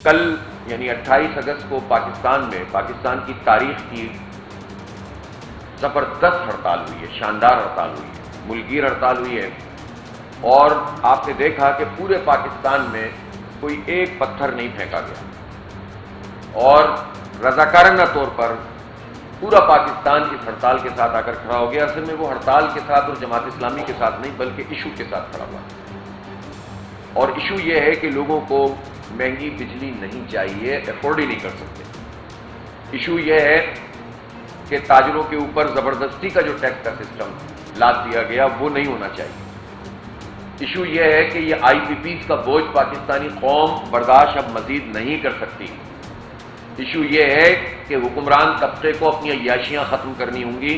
کل یعنی 28 اگست کو پاکستان میں پاکستان کی تاریخ کی زبردست ہڑتال ہوئی ہے، شاندار ہڑتال ہوئی ہے، ملکگیر ہڑتال ہوئی ہے، اور آپ نے دیکھا کہ پورے پاکستان میں کوئی ایک پتھر نہیں پھینکا گیا، اور رضاکارانہ طور پر پورا پاکستان اس ہڑتال کے ساتھ آ کر کھڑا ہو گیا۔ اصل میں وہ ہڑتال کے ساتھ اور جماعت اسلامی کے ساتھ نہیں بلکہ ایشو کے ساتھ کھڑا ہوا، اور ایشو یہ ہے کہ لوگوں کو مہنگی بجلی نہیں چاہیے، افورڈ ہی نہیں کر سکتے۔ ایشو یہ ہے کہ تاجروں کے اوپر زبردستی کا جو ٹیکس کا سسٹم لاد دیا گیا وہ نہیں ہونا چاہیے۔ ایشو یہ ہے کہ یہ آئی پی پیز کا بوجھ پاکستانی قوم برداشت اب مزید نہیں کر سکتی۔ ایشو یہ ہے کہ حکمران طبقے کو اپنی عیاشیاں ختم کرنی ہوں گی،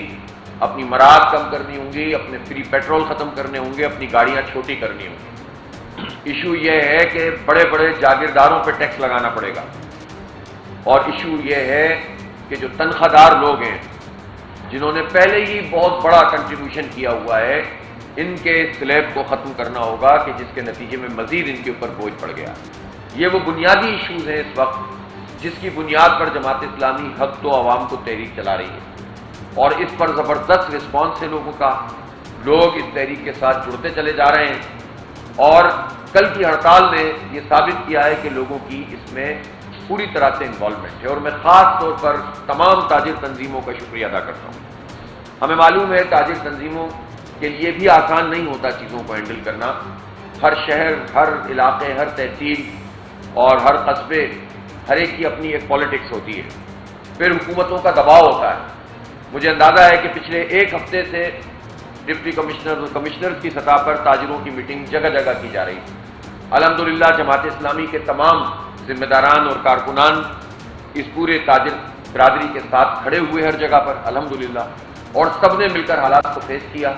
اپنی مراد کم کرنی ہوں گی، اپنے فری پیٹرول ختم کرنے ہوں گے، اپنی گاڑیاں چھوٹی کرنی ہوں گی۔ ایشو یہ ہے کہ بڑے بڑے جاگیرداروں پہ ٹیکس لگانا پڑے گا، اور ایشو یہ ہے کہ جو تنخواہ دار لوگ ہیں جنہوں نے پہلے ہی بہت بڑا کنٹریبیوشن کیا ہوا ہے، ان کے سلیب کو ختم کرنا ہوگا کہ جس کے نتیجے میں مزید ان کے اوپر بوجھ پڑ گیا۔ یہ وہ بنیادی ایشوز ہیں اس وقت جس کی بنیاد پر جماعت اسلامی حق تو عوام کو تحریک چلا رہی ہے، اور اس پر زبردست رسپانس ہے لوگوں کا، لوگ اس تحریک کے ساتھ جڑتے چلے جا رہے ہیں، اور کل کی ہڑتال نے یہ ثابت کیا ہے کہ لوگوں کی اس میں پوری طرح سے انوالومنٹ ہے، اور میں خاص طور پر تمام تاجر تنظیموں کا شکریہ ادا کرتا ہوں۔ ہمیں معلوم ہے تاجر تنظیموں کے لیے بھی آسان نہیں ہوتا چیزوں کو ہینڈل کرنا، ہر شہر، ہر علاقے، ہر تحصیل اور ہر قصبے، ہر ایک کی اپنی ایک پالیٹکس ہوتی ہے، پھر حکومتوں کا دباؤ ہوتا ہے۔ مجھے اندازہ ہے کہ پچھلے ایک ہفتے سے ڈپٹی کمشنر اور کمشنرز کی سطح پر تاجروں کی میٹنگ جگہ جگہ کی جا رہی ہے۔ الحمدللہ جماعت اسلامی کے تمام ذمہ داران اور کارکنان اس پورے تاجر برادری کے ساتھ کھڑے ہوئے ہر جگہ پر الحمدللہ، اور سب نے مل کر حالات کو فیس کیا،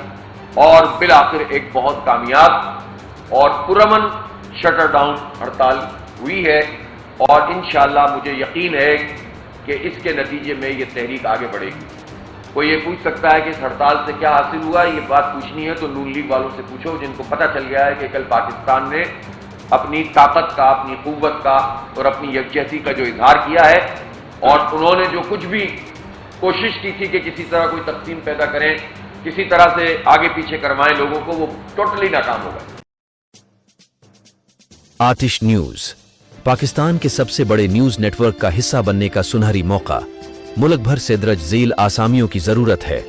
اور بالآخر ایک بہت کامیاب اور پرامن شٹر ڈاؤن ہڑتال ہوئی ہے، اور انشاءاللہ مجھے یقین ہے کہ اس کے نتیجے میں یہ تحریک آگے بڑھے گی۔ کوئی یہ پوچھ سکتا ہے کہ اس ہڑتال سے کیا حاصل ہوا، یہ بات پوچھنی ہے تو نون لیگ والوں سے پوچھو، جن کو پتہ چل گیا ہے کہ کل پاکستان نے اپنی طاقت کا، اپنی قوت کا اور اپنی یکجہتی کا جو اظہار کیا ہے، اور انہوں نے جو کچھ بھی کوشش کی تھی کہ کسی طرح کوئی تقسیم پیدا کریں، کسی طرح سے آگے پیچھے کروائیں لوگوں کو، وہ ٹوٹلی ناکام ہوگا۔ آتش نیوز پاکستان کے سب سے بڑے نیوز نیٹ ورک کا حصہ بننے کا سنہری موقع، ملک بھر سے درج ذیل آسامیوں کی ضرورت ہے۔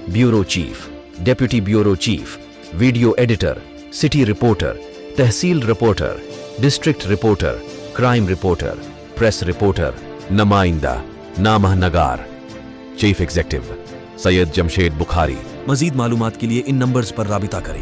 Bureau chief, deputy bureau chief, video editor, city reporter, تحصیل reporter, district reporter, crime reporter, press reporter, نمائندہ، نامہ نگار۔ Chief executive Syed Jamshed Bukhari. مزید معلومات کے لیے ان نمبرز پر رابطہ کریں۔